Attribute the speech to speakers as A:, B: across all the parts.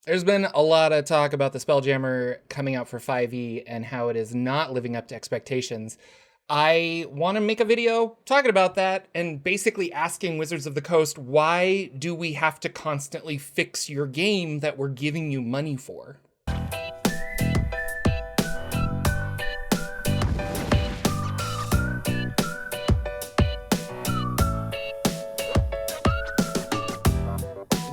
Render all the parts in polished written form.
A: There's been a lot of talk about the Spelljammer coming out for 5e and how it is not living up to expectations. I want to make a video talking about that and basically asking Wizards of the Coast, why do we have to constantly fix your game that we're giving you money for?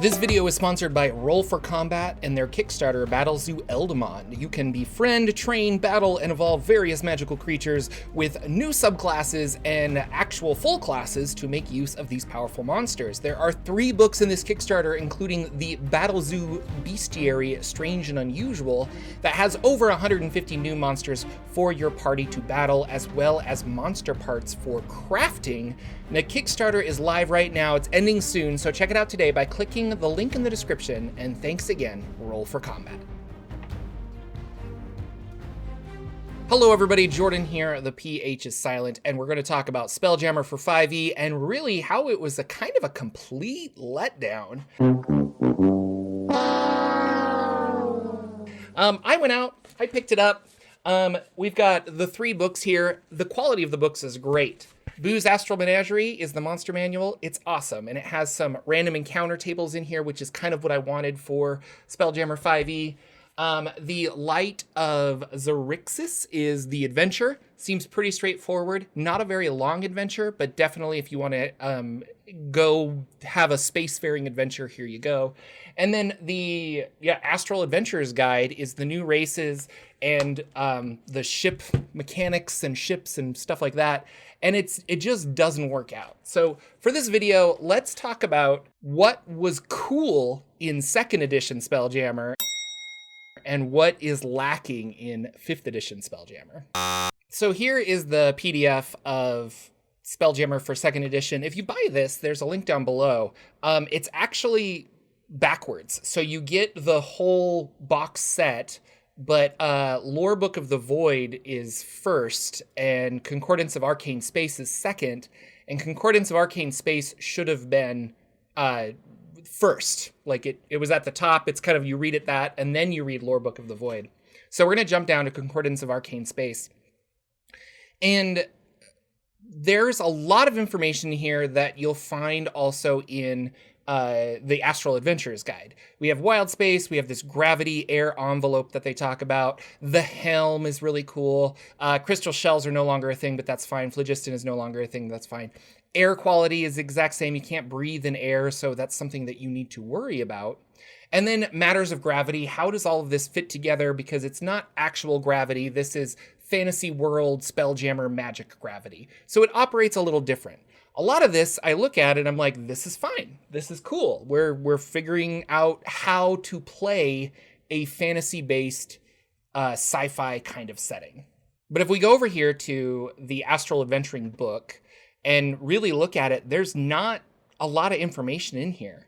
A: This video is sponsored by Roll for Combat and their Kickstarter Battle Zoo Eldamon. You can befriend, train, battle, and evolve various magical creatures with new subclasses and actual full classes to make use of these powerful monsters. There are 3 books in this Kickstarter, including the Battle Zoo Bestiary Strange and Unusual, that has over 150 new monsters for your party to battle, as well as monster parts for crafting. And the Kickstarter is live right now. It's ending soon, so check it out today by clicking the link in the description, and thanks again, Roll for Combat. Hello everybody, Jordan here, the PH is silent, and we're going to talk about Spelljammer for 5e, and really how it was a kind of a complete letdown. I went out, I picked it up. We've got the 3 books here. The quality of the books is great. Boo's Astral Menagerie is the monster manual. It's awesome, and it has some random encounter tables in here, which is kind of what I wanted for Spelljammer 5e. The Light of Xerixis is the adventure. Seems pretty straightforward. Not a very long adventure, but definitely if you want to go have a spacefaring adventure, here you go. And then the Astral Adventures Guide is the new races and the ship mechanics and ships and stuff like that. And it just doesn't work out. So for this video, let's talk about what was cool in 2nd edition Spelljammer and what is lacking in 5th edition Spelljammer. So here is the PDF of Spelljammer for 2nd edition. If you buy this, there's a link down below. It's actually backwards. So you get the whole box set, but Lore Book of the Void is first, and Concordance of Arcane Space is second, and Concordance of Arcane Space should have been first. Like it was at the top. It's kind of, you read it that, and then you read Lore Book of the Void. So we're going to jump down to Concordance of Arcane Space. And there's a lot of information here that you'll find also in the Astral Adventures Guide. We have wild space, we have this gravity air envelope that they talk about. The helm is really cool. Crystal shells are no longer a thing, but that's fine. Phlogiston is no longer a thing, that's fine. Air quality is the exact same. You can't breathe in air, so that's something that you need to worry about. And then matters of gravity. How does all of this fit together? Because it's not actual gravity. This is fantasy world Spelljammer magic gravity. So it operates a little different. A lot of this, I look at it, I'm like, this is fine. This is cool. We're figuring out how to play a fantasy-based sci-fi kind of setting. But if we go over here to the Astral Adventuring book and really look at it, there's not a lot of information in here.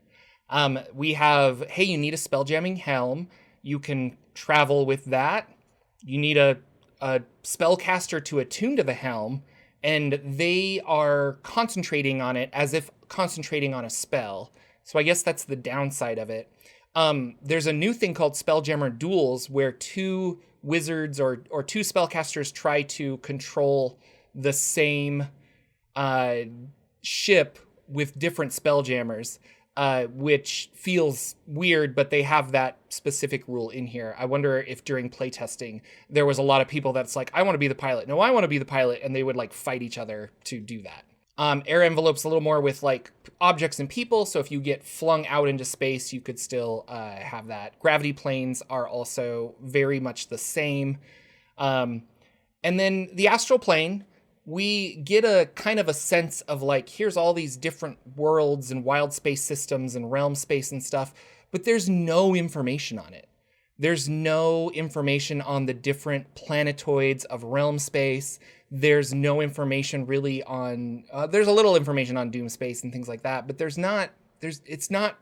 A: We have, hey, you need a Spelljamming Helm. You can travel with that. You need a spellcaster to attune to the helm, and they are concentrating on it as if concentrating on a spell. So I guess that's the downside of it. There's a new thing called Spelljammer Duels, where 2 wizards or 2 spellcasters try to control the same ship with different spelljammers, which feels weird, but they have that specific rule in here. I wonder if during playtesting there was a lot of people that's like, I want to be the pilot. No, I want to be the pilot. And they would like fight each other to do that. Air envelope's a little more with like objects and people. So if you get flung out into space, you could still have that. Gravity planes are also very much the same. And then the astral plane, we get a kind of a sense of like, here's all these different worlds and wild space systems and realm space and stuff, but there's no information on it. There's no information on the different planetoids of realm space. There's no information really on, there's a little information on doom space and things like that, but it's not,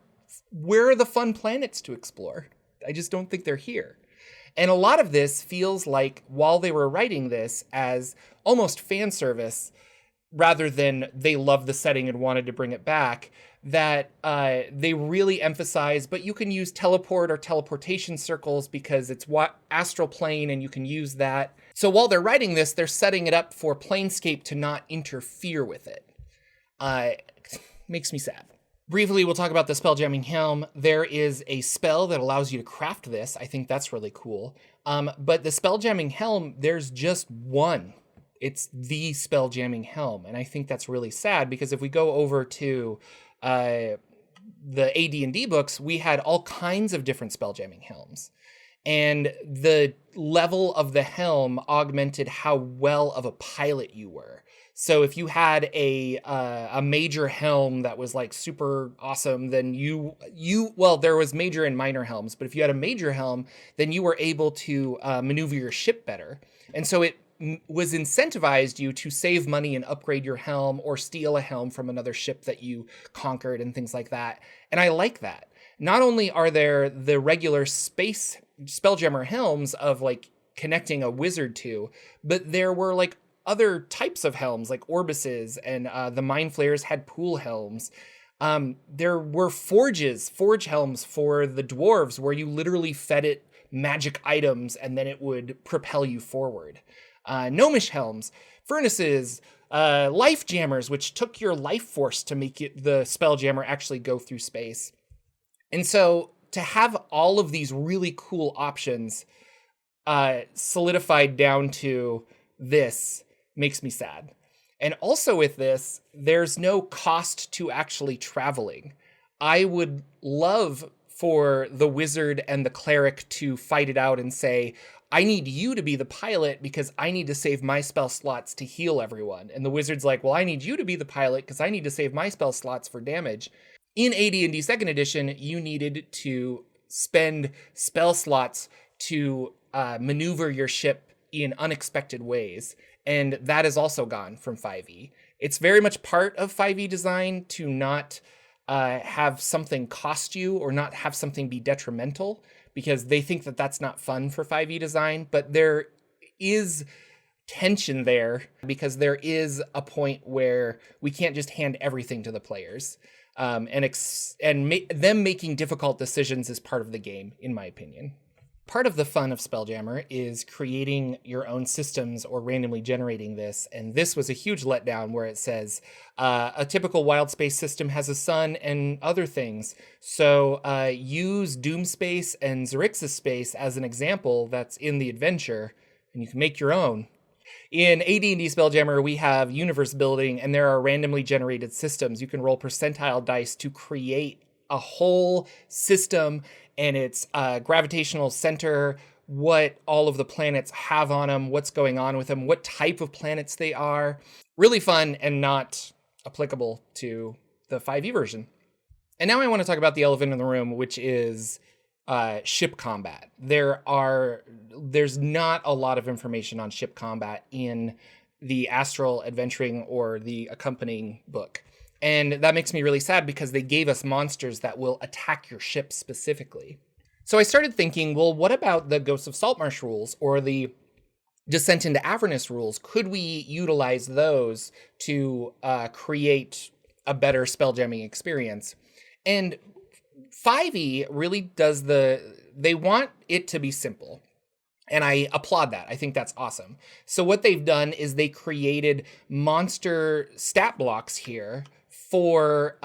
A: where are the fun planets to explore? I just don't think they're here. And a lot of this feels like, while they were writing this, as almost fan service, rather than they loved the setting and wanted to bring it back, that they really emphasize, but you can use teleport or teleportation circles because it's astral plane and you can use that. So while they're writing this, they're setting it up for Planescape to not interfere with it. Makes me sad. Briefly, we'll talk about the Spelljamming Helm. There is a spell that allows you to craft this. I think that's really cool. But the Spelljamming Helm, there's just one. It's the Spelljamming Helm. And I think that's really sad because if we go over to the AD&D books, we had all kinds of different Spelljamming Helms. And the level of the helm augmented how well of a pilot you were. So if you had a major helm that was like super awesome, then well, there was major and minor helms, but if you had a major helm, then you were able to maneuver your ship better. And so it was incentivized you to save money and upgrade your helm or steal a helm from another ship that you conquered and things like that. And I like that. Not only are there the regular space Spelljammer helms of like connecting a wizard to, but there were like other types of helms like Orbises, and the Mind Flayers had pool helms. There were forge helms for the dwarves where you literally fed it magic items and then it would propel you forward. Gnomish helms, furnaces, life jammers, which took your life force to make the Spelljammer actually go through space. And so to have all of these really cool options solidified down to this makes me sad. And also with this, there's no cost to actually traveling. I would love for the wizard and the cleric to fight it out and say, I need you to be the pilot because I need to save my spell slots to heal everyone. And the wizard's like, well, I need you to be the pilot because I need to save my spell slots for damage. In AD&D 2nd edition, you needed to spend spell slots to maneuver your ship in unexpected ways. And that is also gone from 5e. It's very much part of 5e design to not have something cost you or not have something be detrimental, because they think that that's not fun for 5e design. But there is tension there because there is a point where we can't just hand everything to the players. Them making difficult decisions is part of the game, in my opinion. Part of the fun of Spelljammer is creating your own systems or randomly generating this. And this was a huge letdown where it says a typical wild space system has a sun and other things. So use Doom Space and Xerixis Space as an example that's in the adventure, and you can make your own. In AD&D Spelljammer, we have universe building, and there are randomly generated systems. You can roll percentile dice to create a whole system and its gravitational center, what all of the planets have on them, what's going on with them, what type of planets they are. Really fun and not applicable to the 5e version. And now I want to talk about the elephant in the room, which is ship combat. There's not a lot of information on ship combat in the Astral Adventuring or the accompanying book. And that makes me really sad because they gave us monsters that will attack your ship specifically. So I started thinking, well, what about the Ghosts of Saltmarsh rules or the Descent into Avernus rules? Could we utilize those to create a better spelljamming experience? And 5e really does they want it to be simple. And I applaud that. I think that's awesome. So what they've done is they created monster stat blocks here for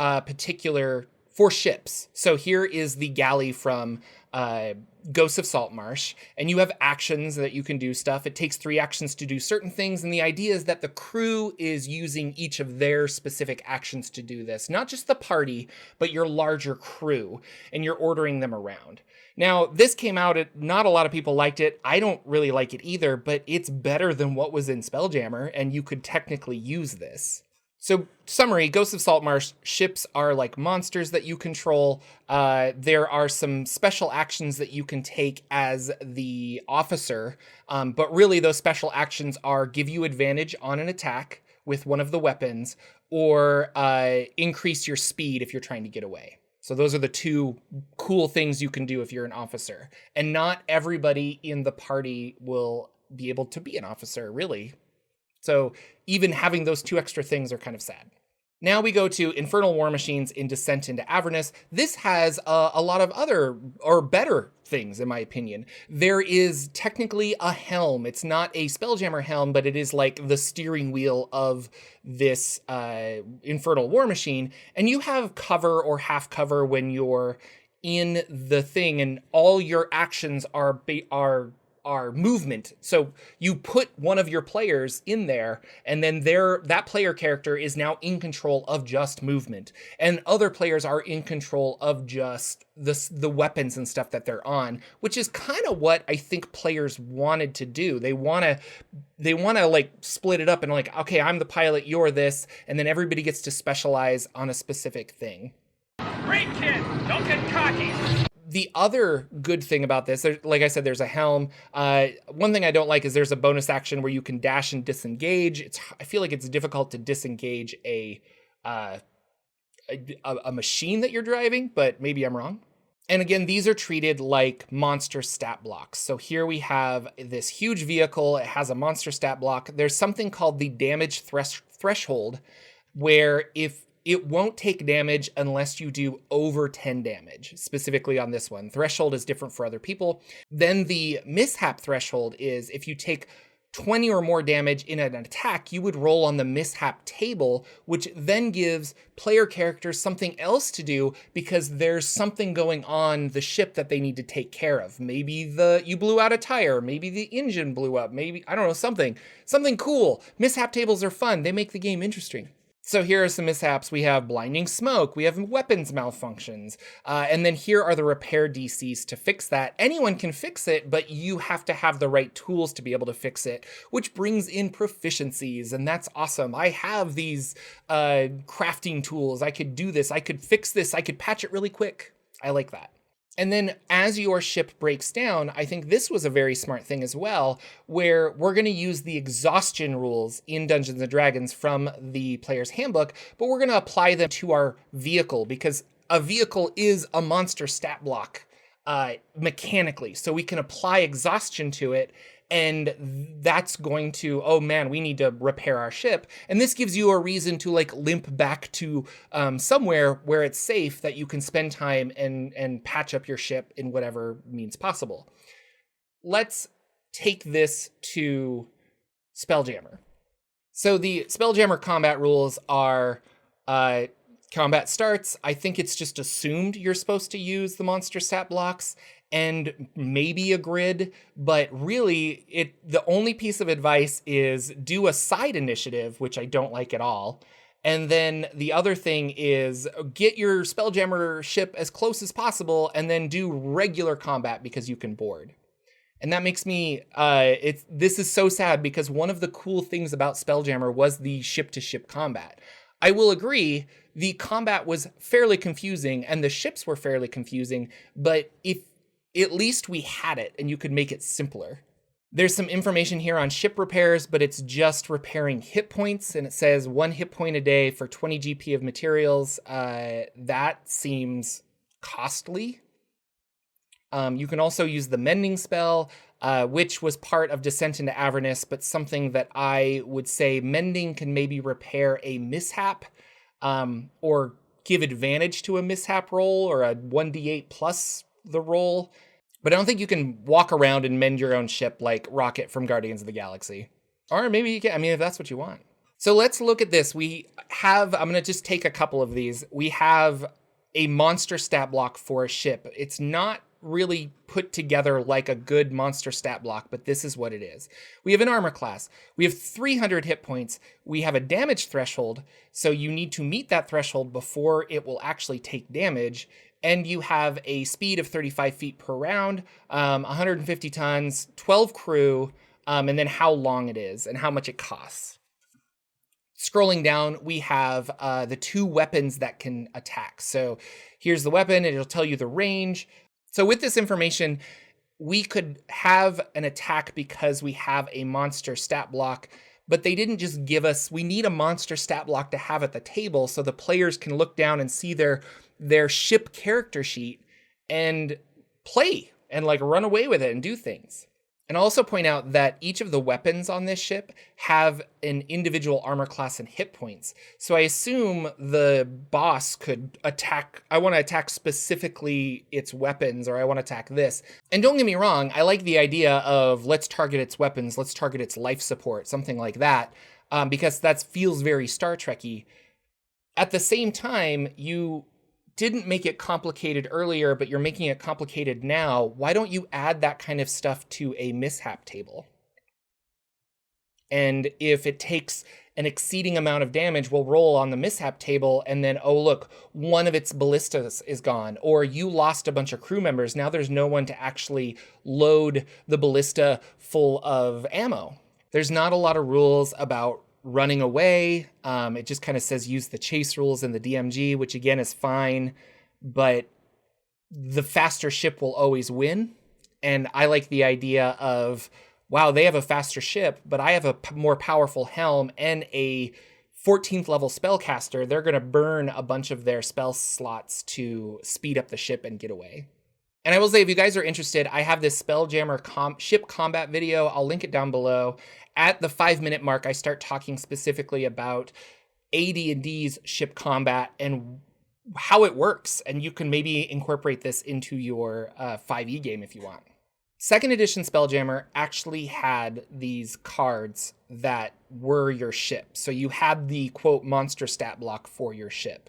A: ships. So here is the galley from Ghosts of Saltmarsh, and you have actions that you can do stuff. It takes 3 actions to do certain things, and the idea is that the crew is using each of their specific actions to do this. Not just the party, but your larger crew, and you're ordering them around. Now, this came out, not a lot of people liked it. I don't really like it either, but it's better than what was in Spelljammer, and you could technically use this. So, summary, Ghosts of Saltmarsh ships are like monsters that you control. There are some special actions that you can take as the officer, but really those special actions are give you advantage on an attack with one of the weapons, or increase your speed if you're trying to get away. So those are the 2 cool things you can do if you're an officer. And not everybody in the party will be able to be an officer, really. So even having those 2 extra things are kind of sad. Now we go to Infernal War Machines in Descent into Avernus. This has a lot of other, or better things, in my opinion. There is technically a helm. It's not a Spelljammer helm, but it is like the steering wheel of this Infernal War Machine. And you have cover or half cover when you're in the thing, and all your actions are movement. So you put one of your players in there, and then that player character is now in control of just movement, and other players are in control of just the weapons and stuff that they're on, which is kind of what I think players wanted to do. They want to like split it up and like, okay, I'm the pilot, you're this, and then everybody gets to specialize on a specific thing.
B: Great kid, don't get cocky.
A: The other good thing about this, like I said, there's a helm. One thing I don't like is there's a bonus action where you can dash and disengage. I feel like it's difficult to disengage a machine that you're driving, but maybe I'm wrong. And again, these are treated like monster stat blocks. So here we have this huge vehicle. It has a monster stat block. There's something called the damage threshold, where if it won't take damage unless you do over 10 damage, specifically on this one. Threshold is different for other people. Then the mishap threshold is if you take 20 or more damage in an attack, you would roll on the mishap table, which then gives player characters something else to do because there's something going on the ship that they need to take care of. Maybe you blew out a tire, maybe the engine blew up, maybe, I don't know, something cool. Mishap tables are fun. They make the game interesting. So here are some mishaps. We have blinding smoke. We have weapons malfunctions. And then here are the repair DCs to fix that. Anyone can fix it, but you have to have the right tools to be able to fix it, which brings in proficiencies. And that's awesome. I have these crafting tools. I could do this. I could fix this. I could patch it really quick. I like that. And then as your ship breaks down, I think this was a very smart thing as well, where we're going to use the exhaustion rules in Dungeons & Dragons from the player's handbook, but we're going to apply them to our vehicle because a vehicle is a monster stat block mechanically. So we can apply exhaustion to it, and that's going to, oh man, we need to repair our ship. And this gives you a reason to like limp back to somewhere where it's safe that you can spend time and patch up your ship in whatever means possible. Let's take this to Spelljammer. So the Spelljammer combat rules are combat starts. I think it's just assumed you're supposed to use the monster stat blocks and maybe a grid, but really the only piece of advice is do a side initiative, which I don't like at all. And then the other thing is get your Spelljammer ship as close as possible and then do regular combat because you can board. And that makes me, this is so sad because one of the cool things about Spelljammer was the ship-to-ship combat. I will agree, the combat was fairly confusing and the ships were fairly confusing, but if at least we had it and you could make it simpler. There's some information here on ship repairs, but it's just repairing hit points, and it says 1 hit point a day for 20 GP of materials. That seems costly. You can also use the mending spell, which was part of Descent into Avernus, but something that I would say mending can maybe repair a mishap, or give advantage to a mishap roll or a 1d8 plus the roll. But I don't think you can walk around and mend your own ship like Rocket from Guardians of the Galaxy. Or maybe you can, I mean, if that's what you want. So let's look at this. I'm going to just take a couple of these. We have a monster stat block for a ship. It's not really put together like a good monster stat block, but this is what it is. We have an armor class. We have 300 hit points. We have a damage threshold, so you need to meet that threshold before it will actually take damage. And you have a speed of 35 feet per round, 150 tons, 12 crew, and then how long it is and how much it costs. Scrolling down, we have the 2 weapons that can attack. So here's the weapon, and it'll tell you the range. So with this information, we could have an attack because we have a monster stat block, but they didn't just give us, we need a monster stat block to have at the table so the players can look down and see their ship character sheet and play and like run away with it and do things. And I'll also point out that each of the weapons on this ship have an individual armor class and hit points. So I assume the boss could attack, I want to attack specifically its weapons, or I want to attack this. And don't get me wrong, I like the idea of let's target its weapons, let's target its life support, something like that, because that feels very Star Trek-y. At the same time, you didn't make it complicated earlier, but you're making it complicated now. Why don't you add that kind of stuff to a mishap table? And if it takes an exceeding amount of damage, we'll roll on the mishap table, and then, oh, look, one of its ballistas is gone, or you lost a bunch of crew members. Now there's no one to actually load the ballista full of ammo. There's not a lot of rules about running away. It just kind of says use the chase rules in the DMG, which again is fine, but the faster ship will always win. And I like the idea of, wow, they have a faster ship, but I have a more powerful helm and a 14th level spellcaster. They're going to burn a bunch of their spell slots to speed up the ship and get away. And I will say, if you guys are interested, I have this Spelljammer ship combat video. I'll link it down below. At the 5-minute mark, I start talking specifically about AD&D's ship combat and how it works. And you can maybe incorporate this into your 5e game if you want. Second edition Spelljammer actually had these cards that were your ship. So you had the, quote, monster stat block for your ship.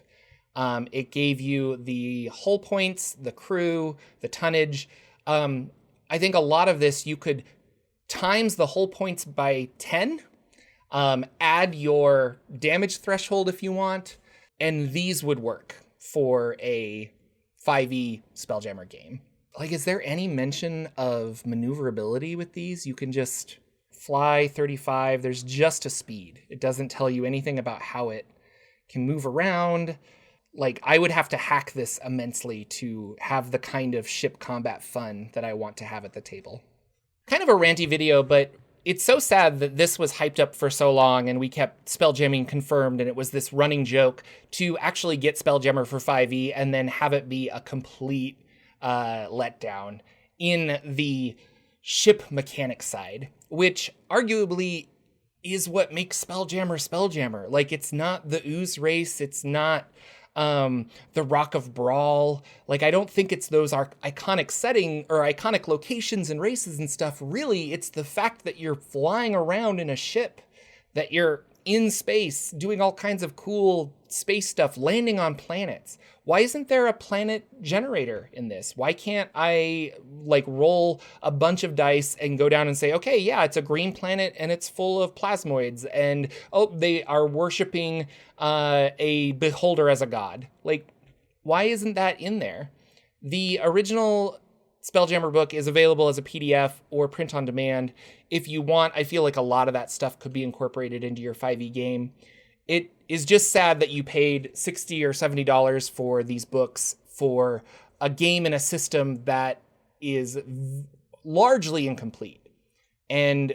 A: It gave you the hull points, the crew, the tonnage. I think a lot of this you could times the hull points by 10, add your damage threshold if you want, and these would work for a 5e Spelljammer game. Like, is there any mention of maneuverability with these? You can just fly 35. There's just a speed. It doesn't tell you anything about how it can move around. Like, I would have to hack this immensely to have the kind of ship combat fun that I want to have at the table. Kind of a ranty video, but it's so sad that this was hyped up for so long and we kept Spelljamming confirmed, and it was this running joke to actually get Spelljammer for 5e and then have it be a complete letdown in the ship mechanic side, which arguably is what makes Spelljammer. Like, it's not the ooze race, it's not the Rock of Brawl. Like, I don't think it's those iconic setting or iconic locations and races and stuff. Really, it's the fact that you're flying around in a ship, that you're in space doing all kinds of cool space stuff, landing on planets. Why isn't there a planet generator in this? Why can't I like roll a bunch of dice and go down and say, okay, yeah, it's a green planet and it's full of plasmoids, and oh, they are worshiping a beholder as a god. Like, why isn't that in there? The original Spelljammer book is available as a PDF or print on demand. If you want, I feel like a lot of that stuff could be incorporated into your 5e game. It is just sad that you paid $60 or $70 for these books for a game and a system that is largely incomplete. And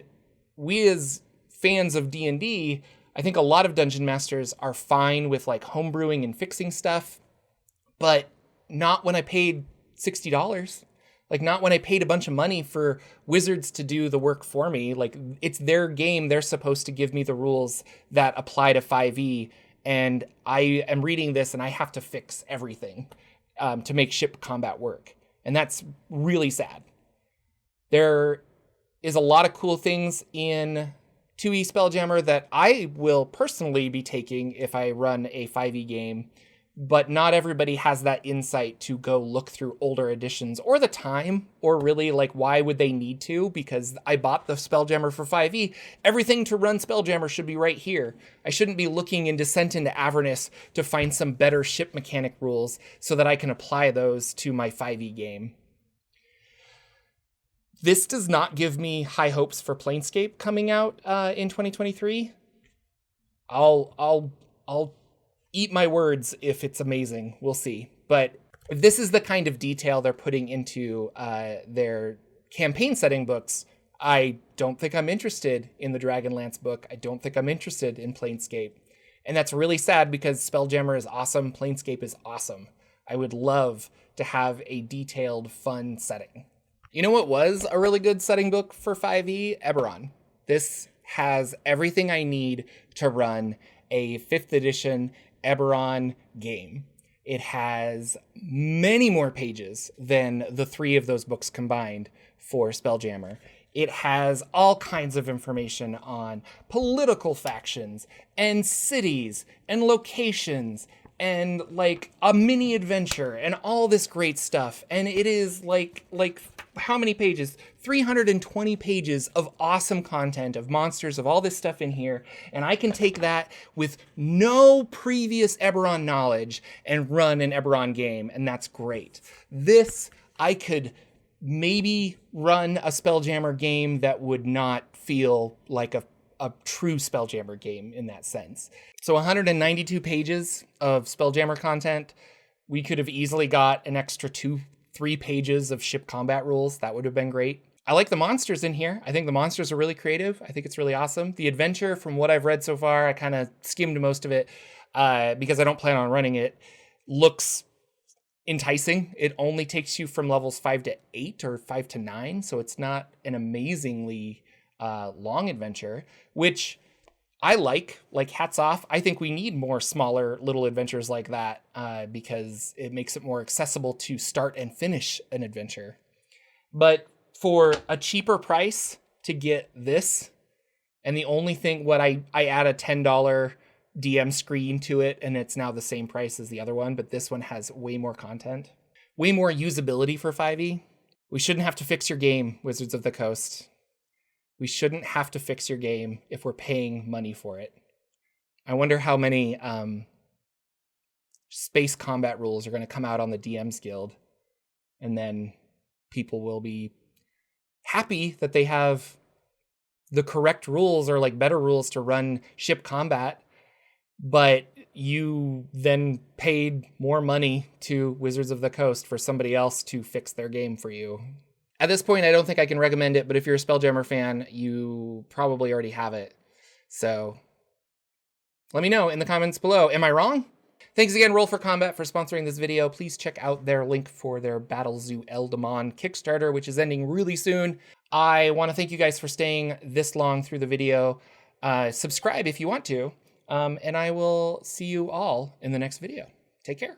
A: we as fans of D&D, I think a lot of dungeon masters are fine with like homebrewing and fixing stuff, but not when I paid $60. Like, not when I paid a bunch of money for wizards to do the work for me. Like, it's their game. They're supposed to give me the rules that apply to 5e. And I am reading this and I have to fix everything to make ship combat work. And that's really sad. There is a lot of cool things in 2e Spelljammer that I will personally be taking if I run a 5e game. But not everybody has that insight to go look through older editions or the time, or really, like, why would they need to? Because I bought the Spelljammer for 5e. Everything to run Spelljammer should be right here. I shouldn't be looking in Descent into Avernus to find some better ship mechanic rules so that I can apply those to my 5e game. This does not give me high hopes for Planescape coming out in 2023. I'll eat my words if it's amazing. We'll see. But if this is the kind of detail they're putting into their campaign setting books, I don't think I'm interested in the Dragonlance book. I don't think I'm interested in Planescape. And that's really sad because Spelljammer is awesome. Planescape is awesome. I would love to have a detailed, fun setting. You know what was a really good setting book for 5e? Eberron. This has everything I need to run a 5th edition Eberron game. It has many more pages than the 3 of those books combined for Spelljammer. It has all kinds of information on political factions and cities and locations and like a mini adventure and all this great stuff. And it is like how many pages? 320 pages of awesome content, of monsters, of all this stuff in here. And I can take that with no previous Eberron knowledge and run an Eberron game, and that's great. This, I could maybe run a Spelljammer game that would not feel like a true Spelljammer game in that sense. So 192 pages of Spelljammer content. We could have easily got an extra 2-3 pages of ship combat rules. That would have been great. I like the monsters in here. I think the monsters are really creative. I think it's really awesome. The adventure, from what I've read so far, I kind of skimmed most of it because I don't plan on running it, looks enticing. It only takes you from levels 5 to 8 or 5 to 9, so it's not an amazingly long adventure, which I like hats off. I think we need more smaller little adventures like that because it makes it more accessible to start and finish an adventure. But for a cheaper price to get this, and the only thing, I add a $10 DM screen to it, and it's now the same price as the other one, but this one has way more content, way more usability for 5e. We shouldn't have to fix your game, Wizards of the Coast. We shouldn't have to fix your game if we're paying money for it. I wonder how many space combat rules are going to come out on the DM's Guild, and then people will be happy that they have the correct rules or like better rules to run ship combat, but you then paid more money to Wizards of the Coast for somebody else to fix their game for you. At this point, I don't think I can recommend it, but if you're a Spelljammer fan, you probably already have it. So let me know in the comments below. Am I wrong? Thanks again, Roll for Combat, for sponsoring this video. Please check out their link for their Battle Zoo Eldamon Kickstarter, which is ending really soon. I want to thank you guys for staying this long through the video. Subscribe if you want to, and I will see you all in the next video. Take care.